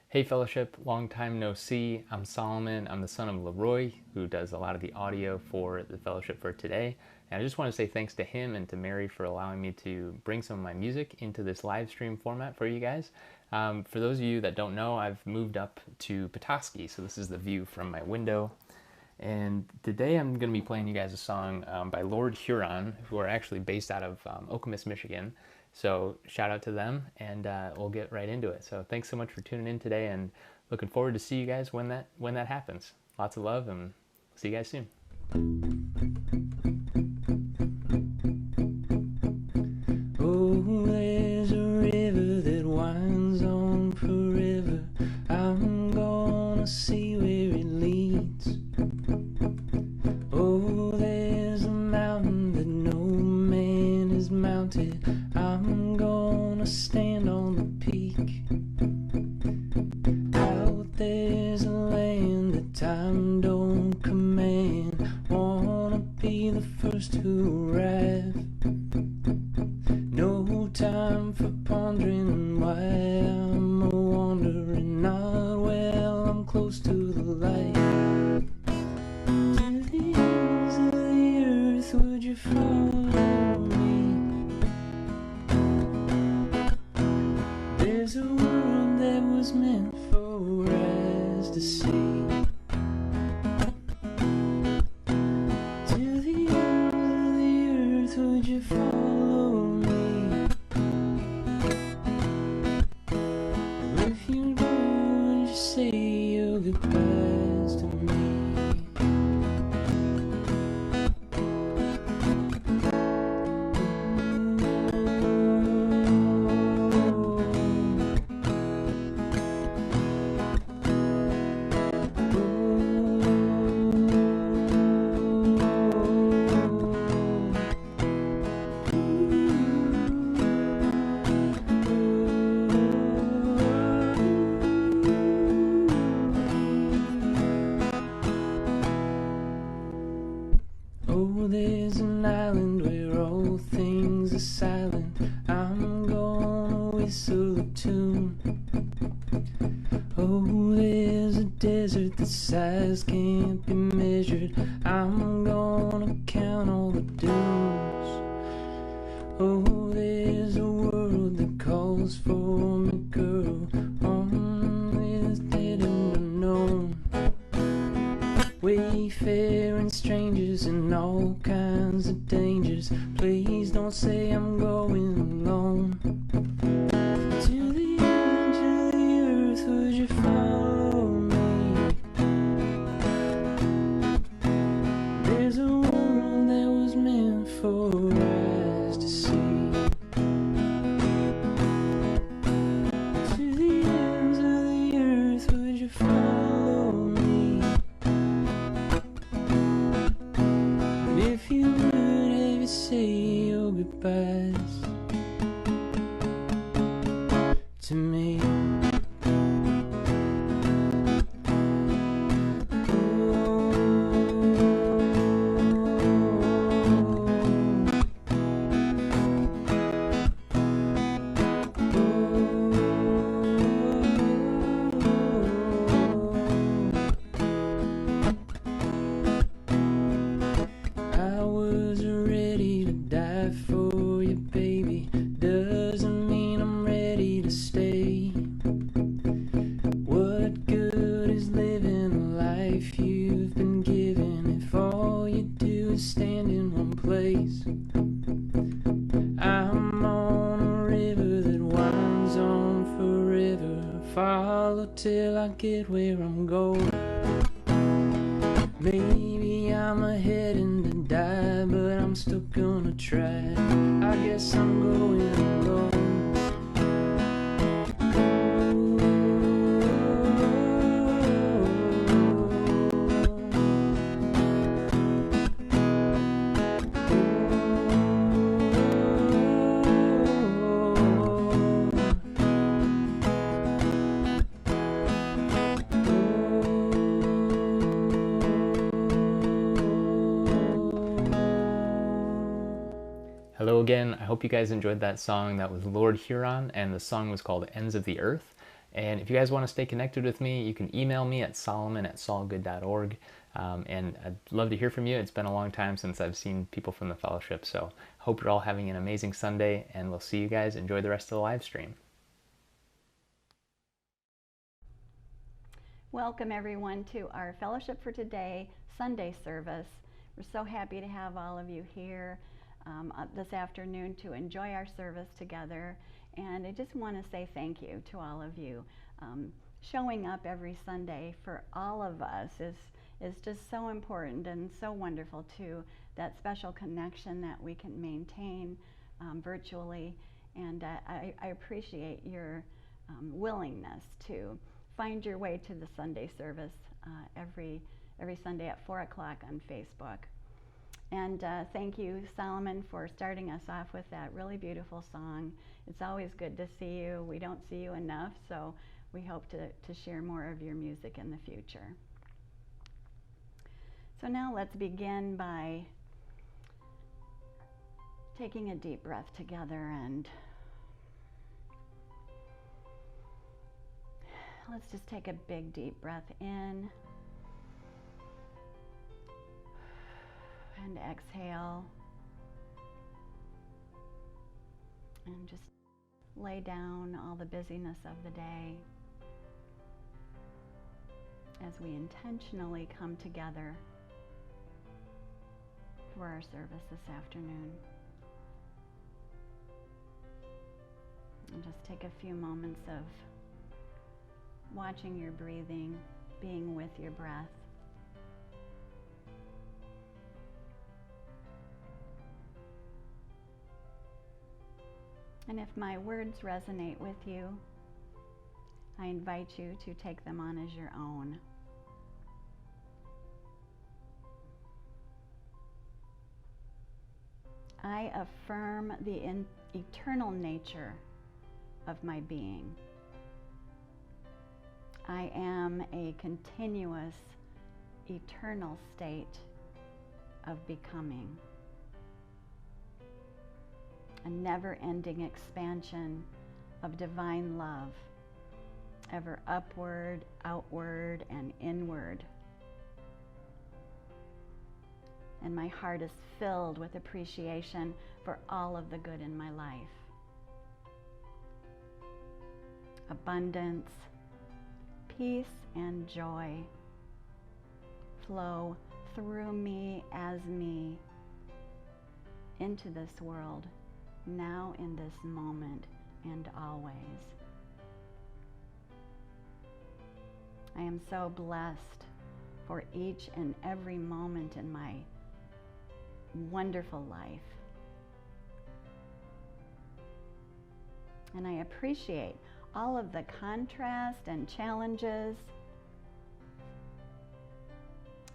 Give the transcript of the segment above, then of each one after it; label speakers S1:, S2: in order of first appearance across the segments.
S1: Hey Fellowship, long time no see. I'm Solomon. I'm the son of Leroy, who does a lot of the audio for the Fellowship for today. And I just want to say thanks to him and to Mary for allowing me to bring some of my music into this live stream format for you guys. For those of you that don't know, I've moved up to Petoskey, so this is the view from my window. And today I'm going to be playing you guys a song by Lord Huron, who are actually based out of Okemos, Michigan. So shout out to them, and we'll get right into it. So thanks so much for tuning in today, and looking forward to see you guys when that happens. Lots of love, and see you guys soon.
S2: Oh, there's a river that winds on forever. I'm gonna see where it leads. Oh, there's a mountain that no man has mounted. I'm gonna stand on the peak. Out there's a land that time don't command. Wanna be the first to arrive. No time for pondering why I'm a wandering, not well, I'm close to the light. To the ends of the earth would you follow me? There's a world that was meant for us to see. To the ends of the earth would you follow me? If you go, would you say your goodbyes to me? Oh, there's an island where all things are silent. I'm gonna whistle a tune. Oh, there's a desert the size can't be measured. I'm gonna count all the dunes. Oh, there's a world that calls for me, girl, on this dead and unknown. Wayfaring strangers and all kinds of dangers. Please don't say I'm going alone. To the edge of the earth would you follow me? There's a world that was meant for us to see. To the ends of the earth would you follow me? If you would, have you say your goodbyes to me? I was ready to die for you, baby. Doesn't mean I'm ready to stay. What good is living a life you've been given if all you do is stand in one place? I'm on a river that winds on forever. Follow till I get where I'm going. Maybe I'm heading to die, but I'm still gonna try. I guess I'm going alone.
S1: Hello again. I hope you guys enjoyed that song. That was Lord Huron, and the song was called Ends of the Earth. And if you guys want to stay connected with me, you can email me at solomon@solgood.org. And I'd love to hear from you. It's been a long time since I've seen people from the fellowship. So hope you're all having an amazing Sunday, and we'll see you guys. Enjoy the rest of the live stream.
S3: Welcome everyone to our Fellowship for Today Sunday service. We're so happy to have all of you here this afternoon to enjoy our service together. And I just want to say thank you to all of you. Showing up every Sunday for all of us is just so important and so wonderful too. That special connection that we can maintain virtually. And I appreciate your willingness to find your way to the Sunday service every Sunday at 4 o'clock on Facebook. And thank you, Solomon, for starting us off with that really beautiful song. It's always good to see you. We don't see you enough, so we hope to share more of your music in the future. So now let's begin by taking a deep breath together, and let's just take a big deep breath in and exhale, and just lay down all the busyness of the day as we intentionally come together for our service this afternoon. And just take a few moments of watching your breathing, being with your breath. And if my words resonate with you, I invite you to take them on as your own. I affirm the eternal nature of my being. I am a continuous, eternal state of becoming. A never-ending expansion of divine love, ever upward, outward, and inward. And my heart is filled with appreciation for all of the good in my life. Abundance, peace, and joy flow through me as me into this world, now in this moment and always. I am so blessed for each and every moment in my wonderful life. And I appreciate all of the contrast and challenges.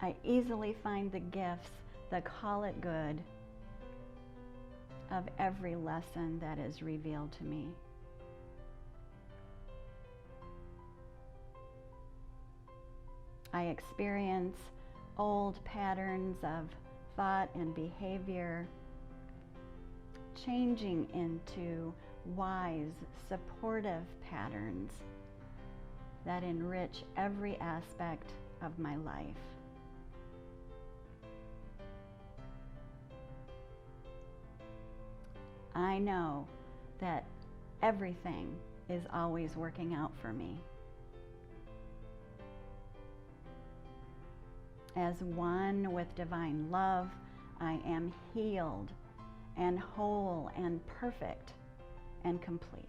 S3: I easily find the gifts, the call it good, of every lesson that is revealed to me. I experience old patterns of thought and behavior changing into wise, supportive patterns that enrich every aspect of my life. I know that everything is always working out for me. As one with divine love, I am healed and whole and perfect and complete.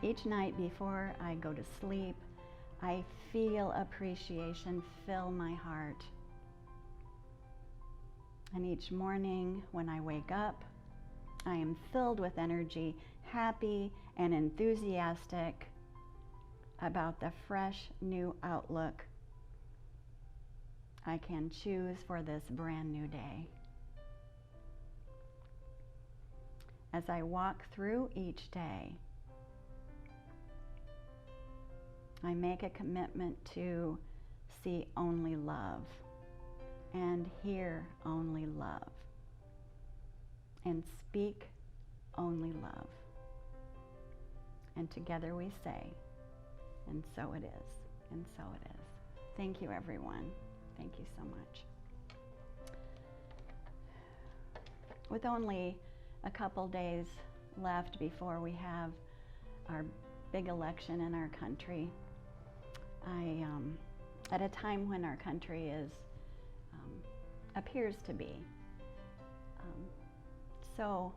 S3: Each night before I go to sleep, I feel appreciation fill my heart. And each morning when I wake up, I am filled with energy, happy and enthusiastic about the fresh new outlook I can choose for this brand new day. As I walk through each day, I make a commitment to see only love and hear only love and speak only love. And together we say, and so it is, and so it is. Thank you, everyone. Thank you so much. With only a couple days left before we have our big election in our country, at a time when our country appears to be so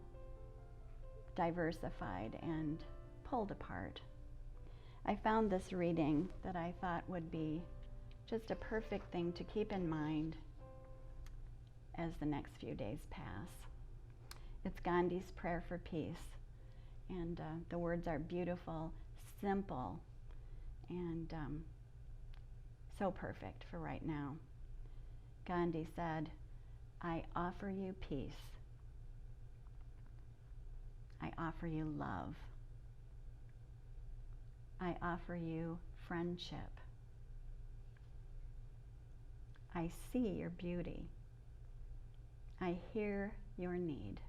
S3: diversified and pulled apart, I found this reading that I thought would be just a perfect thing to keep in mind as the next few days pass. It's Gandhi's Prayer for Peace, and the words are beautiful, simple, and so perfect for right now. Gandhi said, "I offer you peace. I offer you love. I offer you friendship. I see your beauty. I hear your need.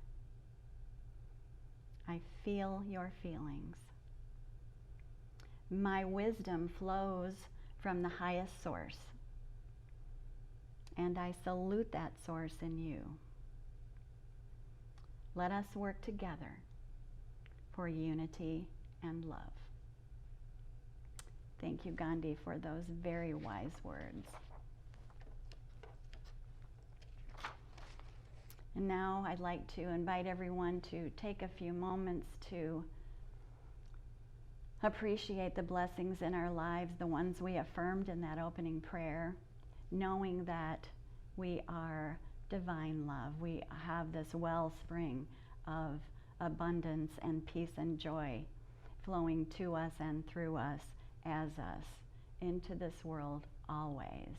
S3: I feel your feelings. My wisdom flows from the highest source, and I salute that source in you. Let us work together for unity and love." Thank you, Gandhi, for those very wise words. And now I'd like to invite everyone to take a few moments to appreciate the blessings in our lives, the ones we affirmed in that opening prayer, knowing that we are divine love. We have this wellspring of abundance and peace and joy flowing to us and through us, as us, into this world always.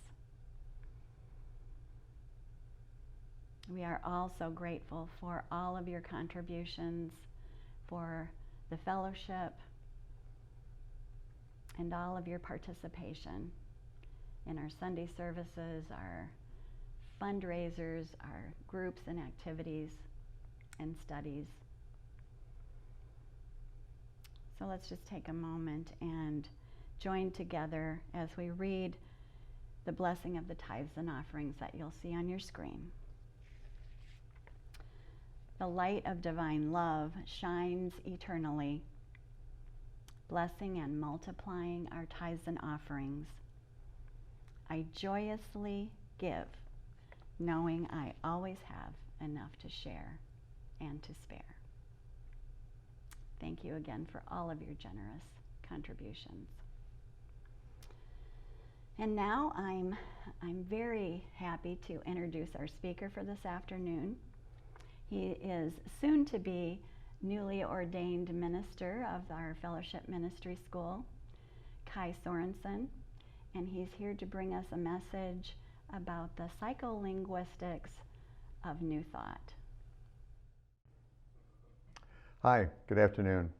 S3: We are also grateful for all of your contributions, for the fellowship, and all of your participation in our Sunday services, our fundraisers, our groups and activities and studies. So let's just take a moment and join together as we read the blessing of the tithes and offerings that you'll see on your screen. The light of divine love shines eternally, blessing and multiplying our tithes and offerings. I joyously give, knowing I always have enough to share and to spare. Thank you again for all of your generous contributions. And now I'm very happy to introduce our speaker for this afternoon. He is soon to be newly ordained minister of our Fellowship Ministry School, Kai Sorensen, and he's here to bring us a message about the psycholinguistics of New Thought.
S4: Hi, good afternoon.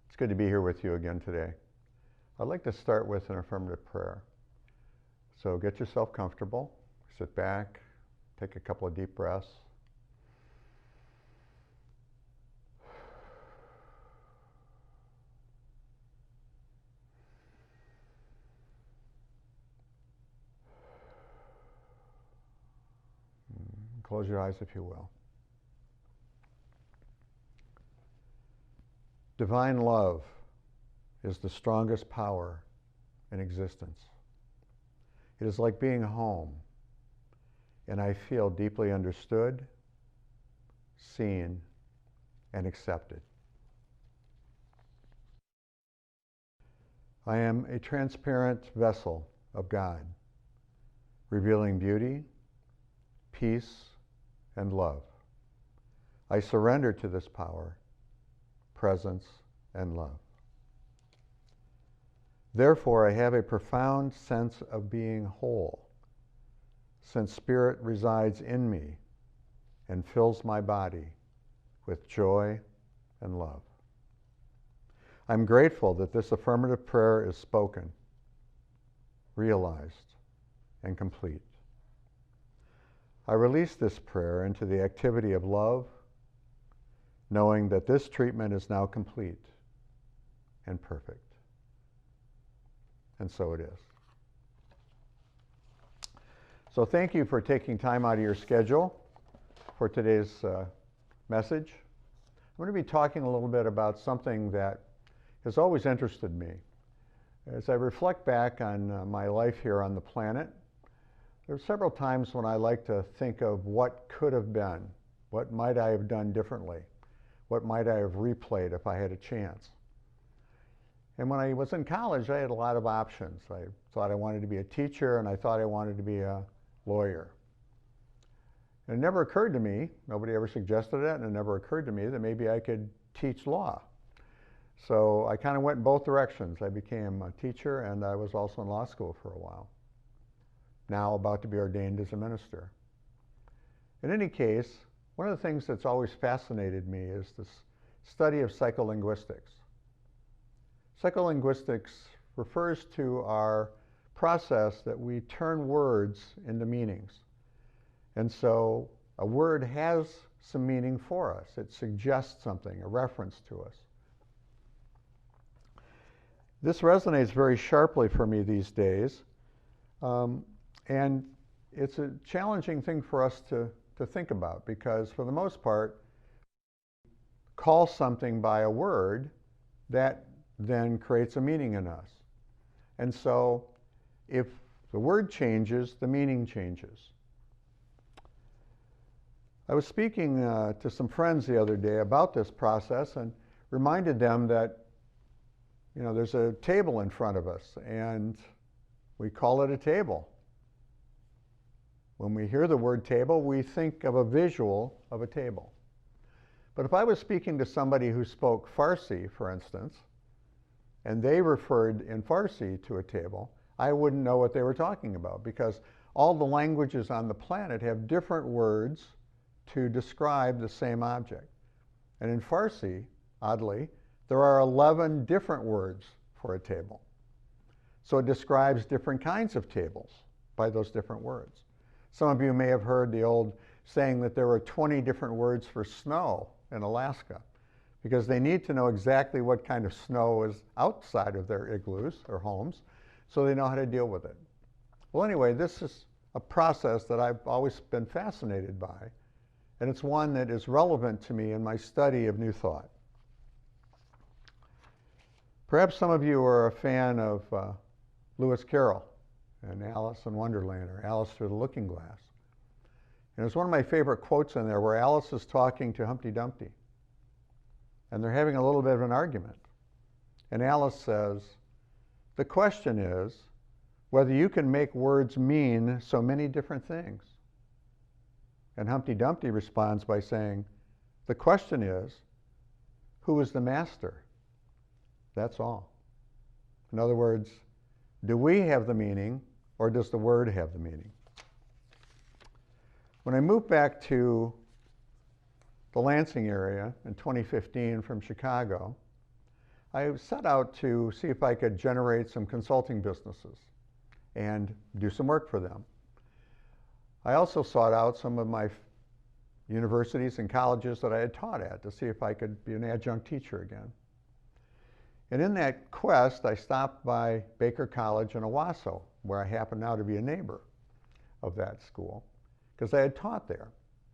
S4: It's good to be here with you again today. I'd like to start with an affirmative prayer. So get yourself comfortable, sit back, take a couple of deep breaths. Close your eyes if you will. Divine love is the strongest power in existence. It is like being home, and I feel deeply understood, seen, and accepted. I am a transparent vessel of God, revealing beauty, peace, and love. I surrender to this power, presence, and love. Therefore, I have a profound sense of being whole, since Spirit resides in me and fills my body with joy and love. I'm grateful that this affirmative prayer is spoken, realized, and complete. I release this prayer into the activity of love, knowing that this treatment is now complete and perfect. And so it is. So thank you for taking time out of your schedule for today's message. I'm going to be talking a little bit about something that has always interested me. As I reflect back on my life here on the planet, there are several times when I like to think of what could have been, what might I have done differently, what might I have replayed if I had a chance. And when I was in college, I had a lot of options. I thought I wanted to be a teacher, and I thought I wanted to be a lawyer. And it never occurred to me, nobody ever suggested it, and it never occurred to me that maybe I could teach law. So I kind of went in both directions. I became a teacher, and I was also in law school for a while. Now about to be ordained as a minister. In any case, one of the things that's always fascinated me is this study of psycholinguistics. Psycholinguistics refers to our process that we turn words into meanings. And so a word has some meaning for us. It suggests something, a reference to us. This resonates very sharply for me these days. And it's a challenging thing for us to think about, because for the most part, call something by a word that then creates a meaning in us. And so if the word changes, the meaning changes. I was speaking to some friends the other day about this process and reminded them that, you know, there's a table in front of us and we call it a table. When we hear the word table, we think of a visual of a table. But if I was speaking to somebody who spoke Farsi, for instance, and they referred in Farsi to a table, I wouldn't know what they were talking about, because all the languages on the planet have different words to describe the same object. And in Farsi, oddly, there are 11 different words for a table. So it describes different kinds of tables by those different words. Some of you may have heard the old saying that there were 20 different words for snow in Alaska, because they need to know exactly what kind of snow is outside of their igloos or homes, so they know how to deal with it. Well, anyway, this is a process that I've always been fascinated by, and it's one that is relevant to me in my study of New Thought. Perhaps some of you are a fan of Lewis Carroll and Alice in Wonderland, or Alice Through the Looking Glass. And it's one of my favorite quotes in there where Alice is talking to Humpty Dumpty, and they're having a little bit of an argument. And Alice says, "The question is whether you can make words mean so many different things." And Humpty Dumpty responds by saying, "The question is, who is the master? That's all." In other words, do we have the meaning, or does the word have the meaning? When I moved back to the Lansing area in 2015 from Chicago, I set out to see if I could generate some consulting businesses and do some work for them. I also sought out some of my universities and colleges that I had taught at to see if I could be an adjunct teacher again. And in that quest, I stopped by Baker College in Owasso, where I happen now to be a neighbor of that school, because I had taught there.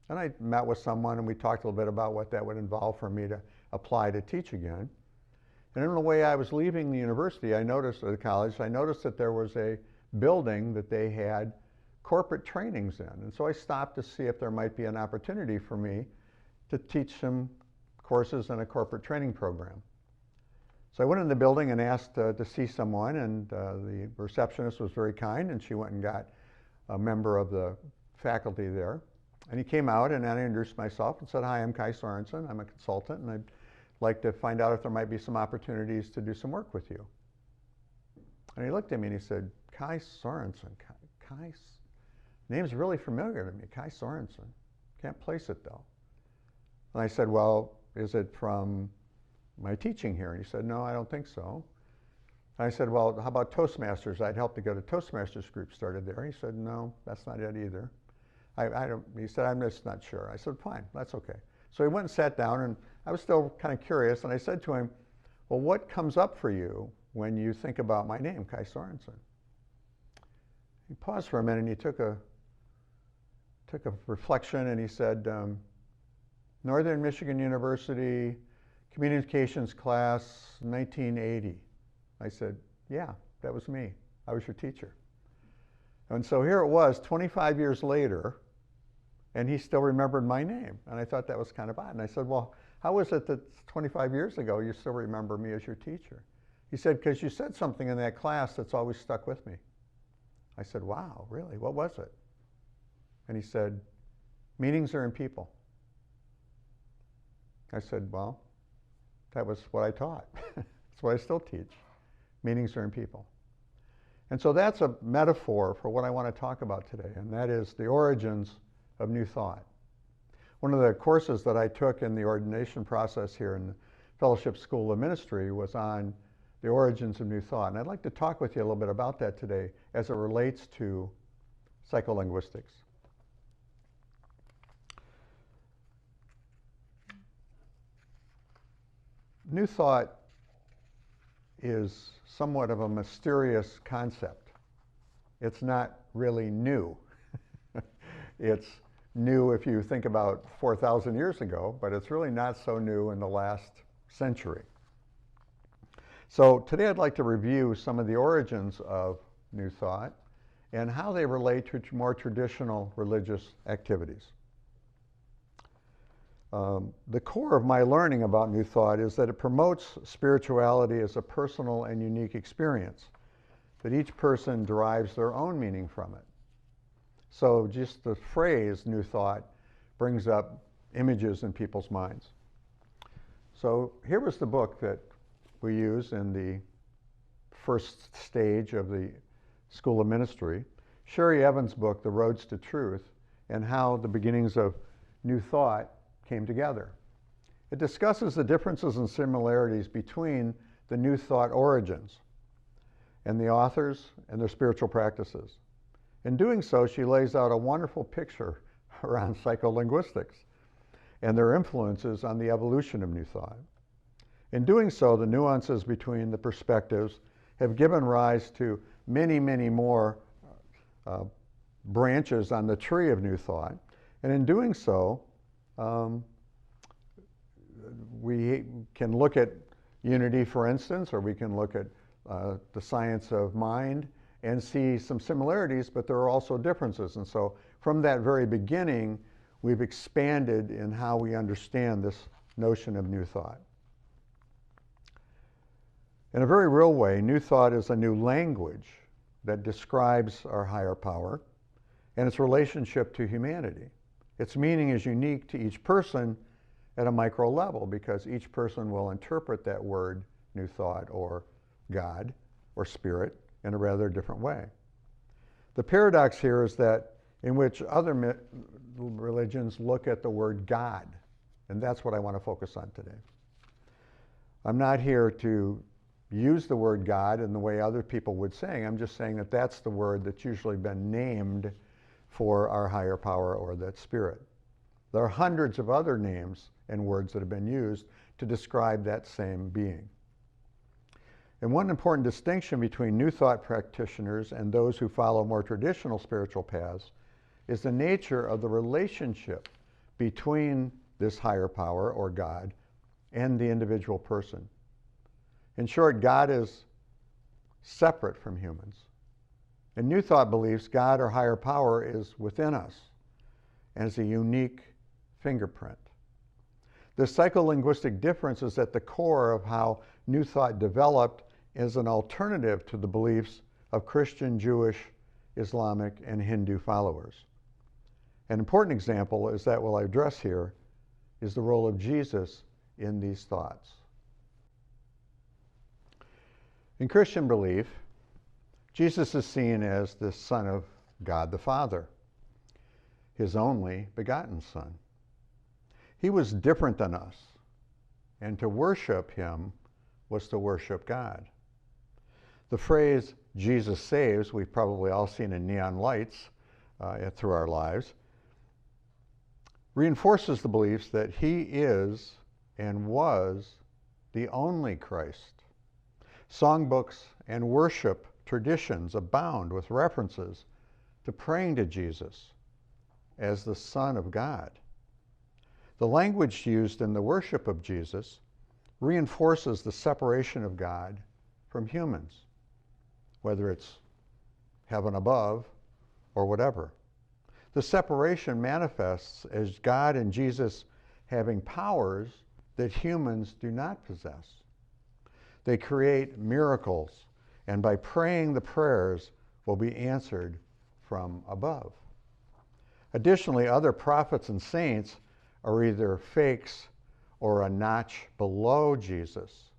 S4: And I met with someone, and we talked a little bit about what that would involve for me to apply to teach again. And in the way I was leaving the university, I noticed, at the college, I noticed that there was a building that they had corporate trainings in. And so I stopped to see if there might be an opportunity for me to teach some courses in a corporate training program. So I went in the building and asked to see someone, and the receptionist was very kind, and she went and got a member of the faculty there. And he came out, and I introduced myself and said, "Hi, I'm Kai Sorensen. I'm a consultant, and I'd like to find out if there might be some opportunities to do some work with you." And he looked at me and he said, "Kai Sorensen, Kai's name's really familiar to me, Kai Sorensen. Can't place it though." And I said, "Well, is it from my teaching here?" And he said, "No, I don't think so." And I said, "Well, how about Toastmasters? I'd help to get a Toastmasters group started there." He said, "No, that's not it either." He said, "I'm just not sure." I said, "Fine, that's okay." So he went and sat down, and I was still kind of curious, and I said to him, well, what comes up for you when you think about my name, Kai Sorensen? He paused for a minute and he took a reflection and he said, Northern Michigan University, communications class, 1980. I said, yeah, that was me. I was your teacher. And so here it was 25 years later, and he still remembered my name. And I thought that was kind of odd. And I said, well, how is it that 25 years ago you still remember me as your teacher? He said, because you said something in that class that's always stuck with me. I said, wow, really? What was it? And he said, meanings are in people. I said, well, that was what I taught. That's what I still teach. Meanings are in people. And so that's a metaphor for what I want to talk about today, and that is the origins of New Thought. One of the courses that I took in the ordination process here in the Fellowship School of Ministry was on the origins of New Thought. And I'd like to talk with you a little bit about that today as it relates to psycholinguistics. New Thought is somewhat of a mysterious concept. It's not really new. It's new if you think about 4,000 years ago, but it's really not so new in the last century. So today I'd like to review some of the origins of New Thought and how they relate to more traditional religious activities. The core of my learning about New Thought is that it promotes spirituality as a personal and unique experience, that each person derives their own meaning from it. So just the phrase New Thought brings up images in people's minds. So here was the book that we use in the first stage of the School of Ministry, Sherry Evans' book, The Roads to Truth, and how the beginnings of New Thought came together. It discusses the differences and similarities between the New Thought origins and the authors and their spiritual practices. In doing so, she lays out a wonderful picture around psycholinguistics and their influences on the evolution of New Thought. In doing so, the nuances between the perspectives have given rise to many, many more branches on the tree of New Thought. And in doing so, we can look at unity, for instance, or we can look at the science of mind and see some similarities, but there are also differences. And so from that very beginning, we've expanded in how we understand this notion of New Thought. In a very real way, New Thought is a new language that describes our higher power and its relationship to humanity. Its meaning is unique to each person at a micro level because each person will interpret that word, New Thought, or God, or Spirit, in a rather different way. The paradox here is that in which other religions look at the word God, and that's what I want to focus on today. I'm not here to use the word God in the way other people would say. I'm just saying that that's the word that's usually been named for our higher power or that Spirit. There are hundreds of other names and words that have been used to describe that same being. And one important distinction between New Thought practitioners and those who follow more traditional spiritual paths is the nature of the relationship between this higher power or God and the individual person. In short, God is separate from humans. And New Thought believes God or higher power is within us and is a unique fingerprint. The psycholinguistic difference is at the core of how New Thought developed as an alternative to the beliefs of Christian, Jewish, Islamic, and Hindu followers. An important example is that what I address here is the role of Jesus in these thoughts. In Christian belief, Jesus is seen as the Son of God the Father, his only begotten Son. He was different than us, and to worship him was to worship God. The phrase, Jesus saves, we've probably all seen in neon lights through our lives, reinforces the beliefs that he is and was the only Christ. Songbooks and worship traditions abound with references to praying to Jesus as the Son of God. The language used in the worship of Jesus reinforces the separation of God from humans, whether it's heaven above or whatever. The separation manifests as God and Jesus having powers that humans do not possess. They create miracles, and by praying the prayers will be answered from above. Additionally, other prophets and saints are either fakes or a notch below Jesus.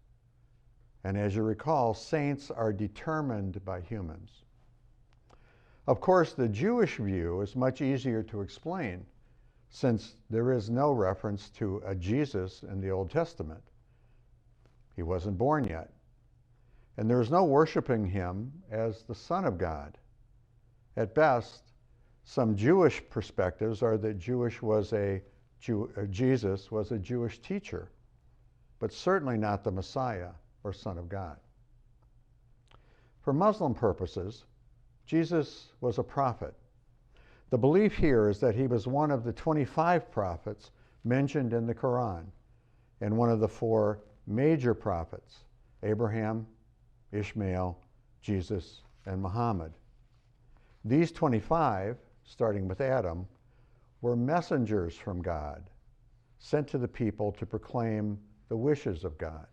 S4: And as you recall, saints are determined by humans. Of course, the Jewish view is much easier to explain, since there is no reference to a Jesus in the Old Testament. He wasn't born yet. And there is no worshiping him as the Son of God. At best, some Jewish perspectives are that Jesus was a Jewish teacher, but certainly not the Messiah or Son of God. For Muslim purposes, Jesus was a prophet. The belief here is that he was one of the 25 prophets mentioned in the Quran and one of the 4 major prophets, Abraham, Ishmael, Jesus, and Muhammad. These 25, starting with Adam, were messengers from God, sent to the people to proclaim the wishes of God.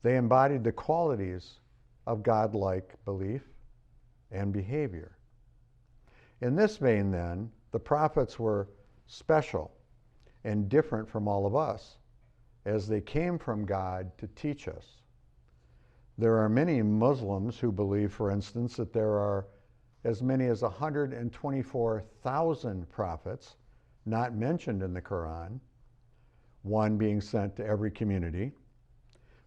S4: They embodied the qualities of God-like belief and behavior. In this vein, then, the prophets were special and different from all of us, as they came from God to teach us. There are many Muslims who believe, for instance, that there are as many as 124,000 prophets not mentioned in the Quran, one being sent to every community.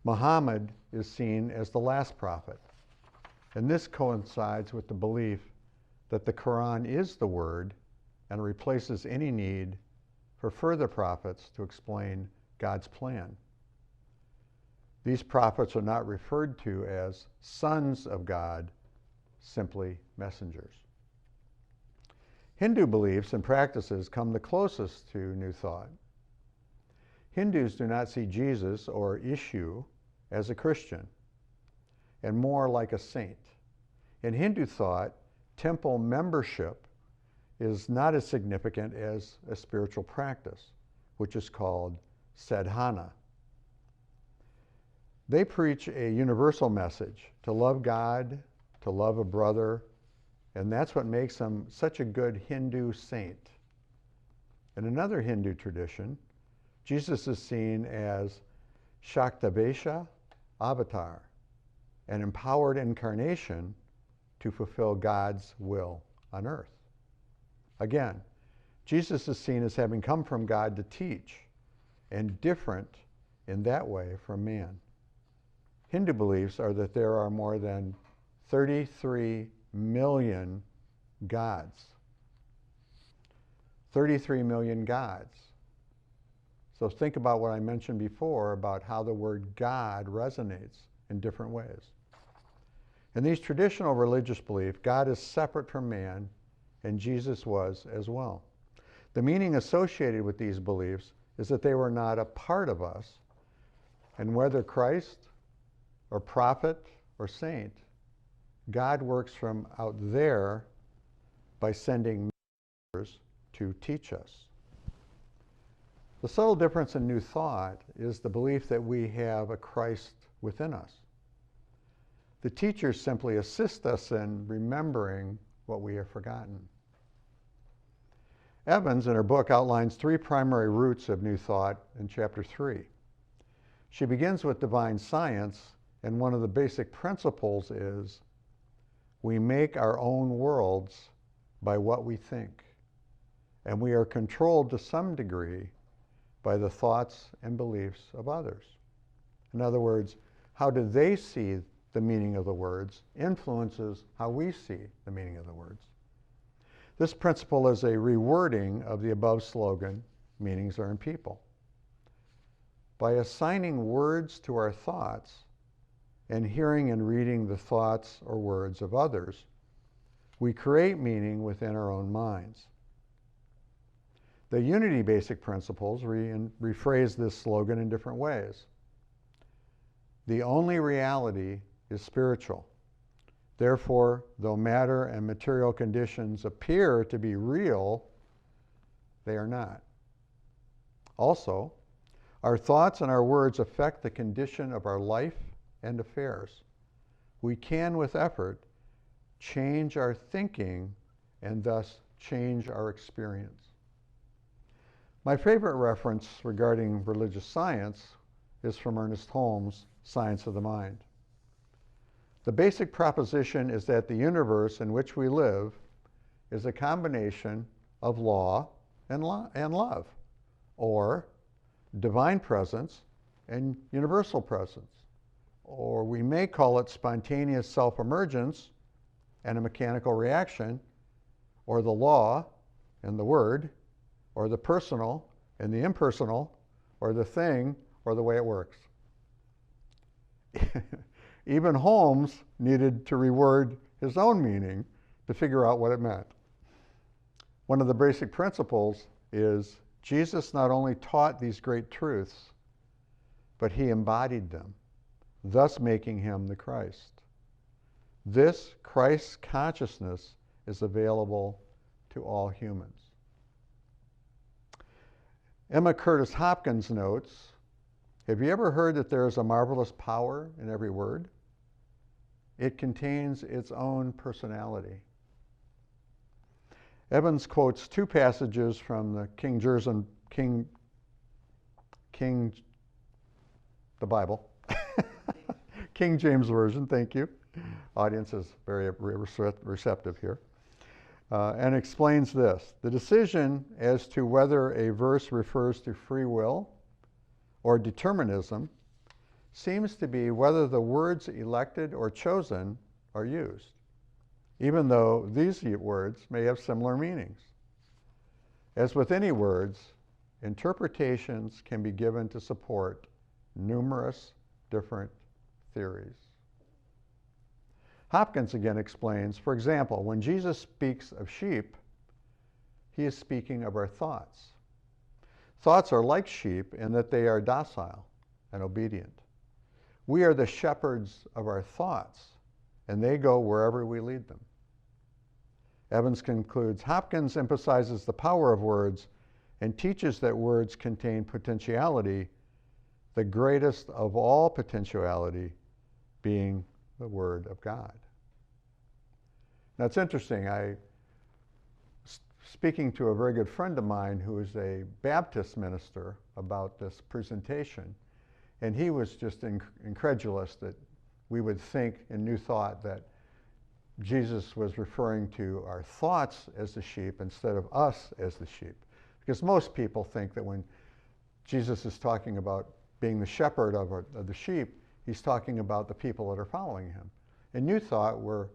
S4: Muhammad is seen as the last prophet, and this coincides with the belief that the Quran is the Word and replaces any need for further prophets to explain God's plan. These prophets are not referred to as sons of God, simply messengers. Hindu beliefs and practices come the closest to New Thought. Hindus do not see Jesus or Ishu as a Christian, and more like a saint. In Hindu thought, temple membership is not as significant as a spiritual practice, which is called sadhana. They preach a universal message to love God, to love a brother, and that's what makes them such a good Hindu saint. In another Hindu tradition, Jesus is seen as Shaktavesha avatar, an empowered incarnation to fulfill God's will on earth. Again, Jesus is seen as having come from God to teach, and different in that way from man. Hindu beliefs are that there are more than 33 million gods. 33 million gods. So think about what I mentioned before about how the word God resonates in different ways. In these traditional religious beliefs, God is separate from man, and Jesus was as well. The meaning associated with these beliefs is that they were not a part of us, and whether Christ or prophet or saint, God works from out there by sending messengers to teach us. The subtle difference in New Thought is the belief that we have a Christ within us. The teachers simply assist us in remembering what we have forgotten. Evans, in her book, outlines 3 primary roots of New Thought in chapter 3. She begins with divine science, and one of the basic principles is we make our own worlds by what we think, and we are controlled to some degree by the thoughts and beliefs of others. In other words, how do they see the meaning of the words influences how we see the meaning of the words. This principle is a rewording of the above slogan, meanings are in people. by assigning words to our thoughts and hearing and reading the thoughts or words of others, we create meaning within our own minds. The Unity Basic Principles rephrase this slogan in different ways. The only reality is spiritual. Therefore, though matter and material conditions appear to be real, they are not. Also, our thoughts and our words affect the condition of our life and affairs. We can, with effort, change our thinking and thus change our experience. My favorite reference regarding religious science is from Ernest Holmes' Science of the Mind. The basic proposition is that the universe in which we live is a combination of law and love, or divine presence and universal presence. Or we may call it spontaneous self-emergence and a mechanical reaction, or the law and the word, or the personal and the impersonal, or the thing or the way it works. Even Holmes needed to reword his own meaning to figure out what it meant. One of the basic principles is Jesus not only taught these great truths, but he embodied them, thus making him the Christ. This Christ consciousness is available to all humans. Emma Curtis Hopkins notes, have you ever heard that there is a marvelous power in every word? It contains its own personality. Evans quotes two passages from the the Bible, King James Version, thank you. Audience is very receptive here. And explains this. The decision as to whether a verse refers to free will or determinism seems to be whether the words elected or chosen are used, even though these words may have similar meanings. As with any words, interpretations can be given to support numerous different theories. Hopkins again explains, for example, when Jesus speaks of sheep, he is speaking of our thoughts. Thoughts are like sheep in that they are docile and obedient. We are the shepherds of our thoughts, and they go wherever we lead them. Evans concludes, Hopkins emphasizes the power of words and teaches that words contain potentiality, the greatest of all potentiality being the Word of God. Now it's interesting, speaking to a very good friend of mine who is a Baptist minister about this presentation, and he was just incredulous that we would think in New Thought that Jesus was referring to our thoughts as the sheep instead of us as the sheep. Because most people think that when Jesus is talking about being the shepherd of the sheep, he's talking about the people that are following him. In New Thought, we're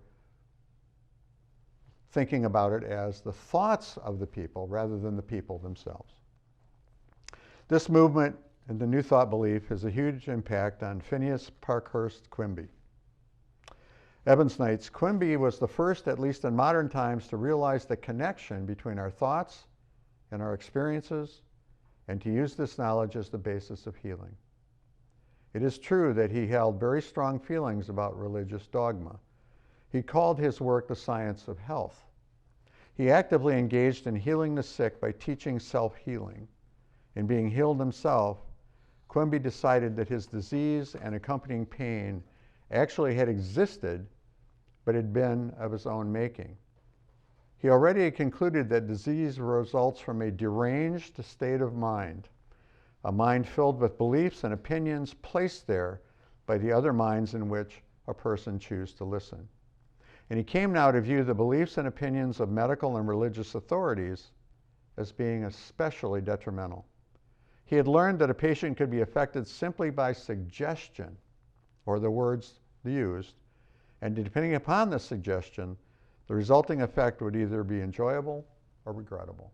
S4: thinking about it as the thoughts of the people rather than the people themselves. This movement and the New Thought belief has a huge impact on Phineas Parkhurst Quimby. Evans notes, Quimby was the first, at least in modern times, to realize the connection between our thoughts and our experiences, and to use this knowledge as the basis of healing. It is true that he held very strong feelings about religious dogma. He called his work the science of health. He actively engaged in healing the sick by teaching self-healing. In being healed himself, Quimby decided that his disease and accompanying pain actually had existed, but had been of his own making. He already had concluded that disease results from a deranged state of mind, a mind filled with beliefs and opinions placed there by the other minds in which a person chooses to listen. And he came now to view the beliefs and opinions of medical and religious authorities as being especially detrimental. He had learned that a patient could be affected simply by suggestion, or the words used, and depending upon the suggestion, the resulting effect would either be enjoyable or regrettable.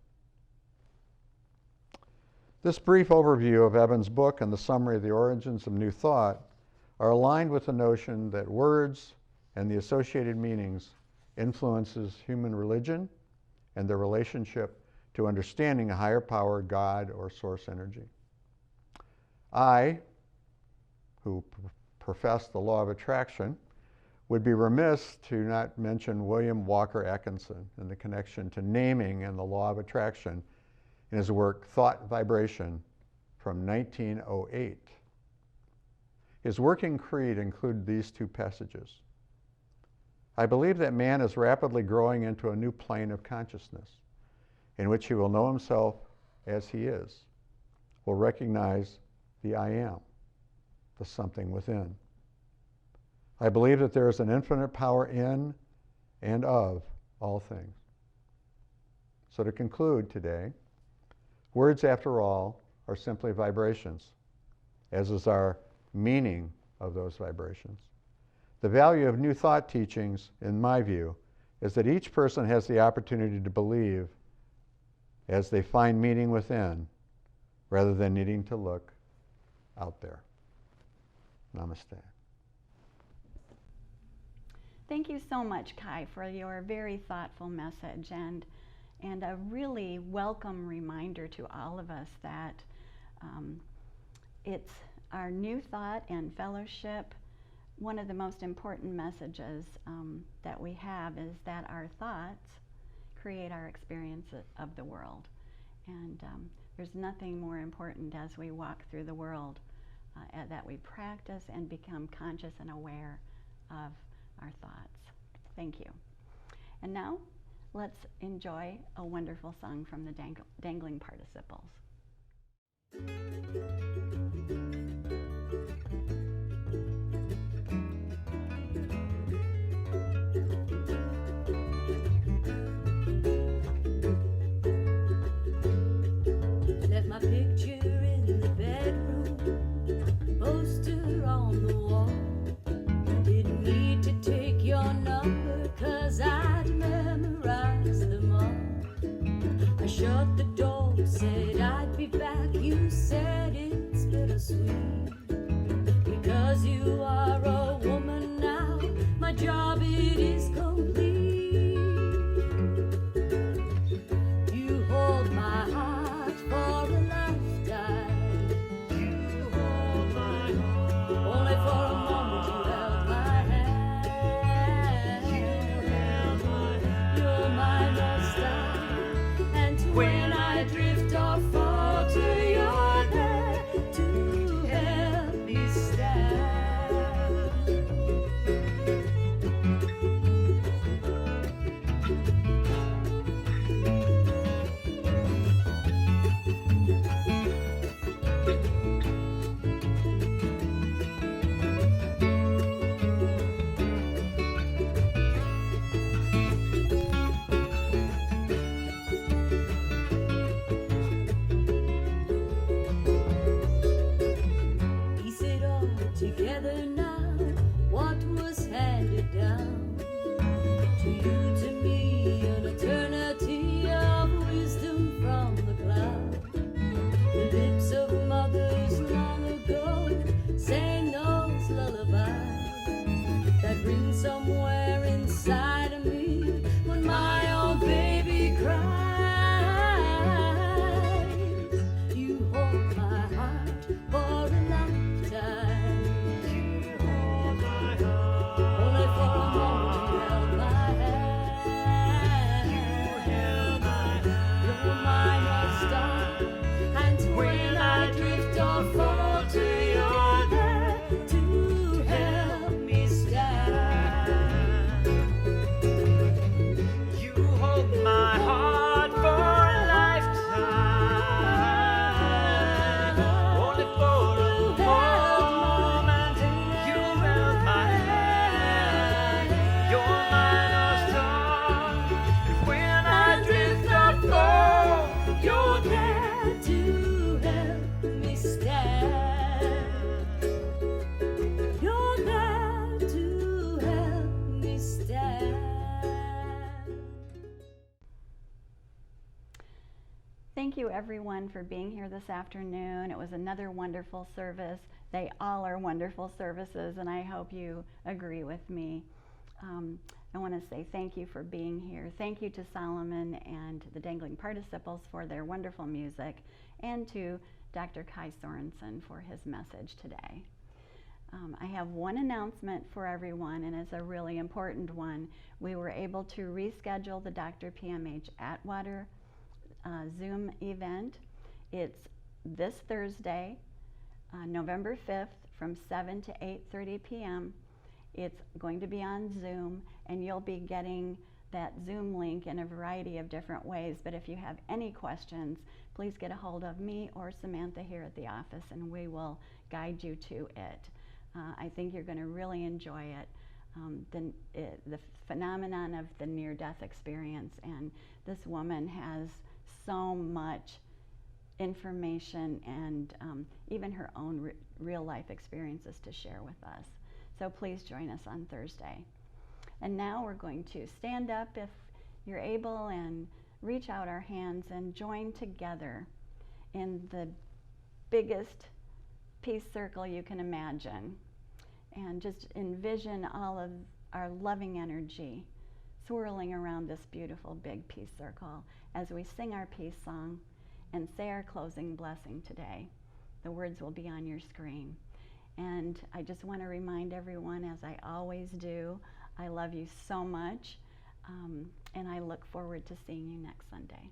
S4: This brief overview of Eben's book and the summary of the origins of New Thought are aligned with the notion that words and the associated meanings influences human religion and their relationship to understanding a higher power, God, or source energy. I, who profess the law of attraction, would be remiss to not mention William Walker Atkinson and the connection to naming and the law of attraction in his work Thought Vibration from 1908. His working creed included these two passages. I believe that man is rapidly growing into a new plane of consciousness in which he will know himself as he is, will recognize the I am, the something within. I believe that there is an infinite power in and of all things. So to conclude today, words, after all, are simply vibrations, as is our meaning of those vibrations. The value of New Thought teachings, in my view, is that each person has the opportunity to believe as they find meaning within, rather than needing to look out there. Namaste.
S3: Thank you so much, Kai, for your very thoughtful message and a really welcome reminder to all of us that it's our New Thought and fellowship. One of the most important messages that we have is that our thoughts create our experience of the world. And there's nothing more important as we walk through the world that we practice and become conscious and aware of our thoughts. Thank you. And now, let's enjoy a wonderful song from the Dangling Participles.
S5: Left my picture in the bedroom, poster on the wall. Didn't need to take your number, 'cause I'd memorized them all. I shut the door, said I'd be back, you said it
S3: thank you everyone for being here this afternoon. It was another wonderful service. They all are wonderful services, and I hope you agree with me. I want to say thank you for being here. Thank you to Solomon and the Dangling Participles for their wonderful music, and to Dr. Kai Sorensen for his message today. I have one announcement for everyone, and it's a really important one. We were able to reschedule the Dr. PMH Atwater Zoom event. It's this Thursday, November 5th from 7 to 8:30 p.m. It's going to be on Zoom, and you'll be getting that Zoom link in a variety of different ways. But if you have any questions, please get a hold of me or Samantha here at the office, and we will guide you to it. I think you're going to really enjoy it. The phenomenon of the near-death experience, and this woman has so much information and even her own real-life experiences to share with us. So please join us on Thursday. And now we're going to stand up if you're able and reach out our hands and join together in the biggest peace circle you can imagine. And just envision all of our loving energy swirling around this beautiful big peace circle as we sing our peace song and say our closing blessing today. The words will be on your screen. And I just want to remind everyone, as I always do, I love you so much, and I look forward to seeing you next Sunday.